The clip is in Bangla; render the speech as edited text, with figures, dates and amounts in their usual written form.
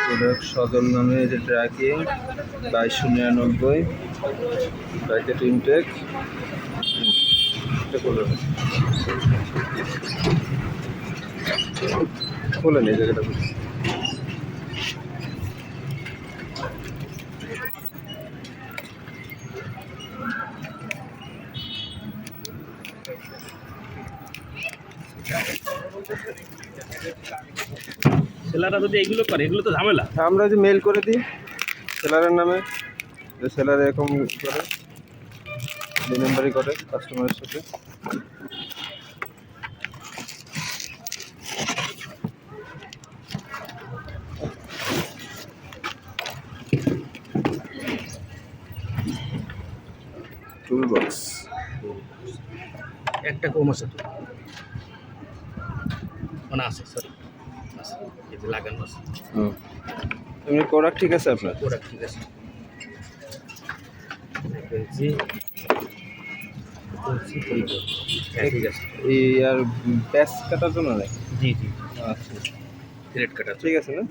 প্রোডাক্ট সজল নামে যে ট্র্যাকিং 2299 প্যাকেট ইনটেক। খুলে নিয়ে জায়গাটা সেলাররা যদি এগুলো করে, এগুলো তো ঝামেলা। আমরা যে মেল করে দিই সেলারের নামে, যে সেলার এরকম করে 2 নম্বরই করে কাস্টমারের সাথে। টুল বক্স একটা কম আছে তো, মানে আছে, সরি আছে, এই যে লাগানো আছে। এমনি প্রোডাক্ট ঠিক আছে আপনার? প্রোডাক্ট ঠিক আছে। জি হ্যাঁ ঠিক আছে। এই আর প্যাচ কাটার জন্য নাকি? জি জি, আচ্ছা থ্রেড কাটা ঠিক আছে না?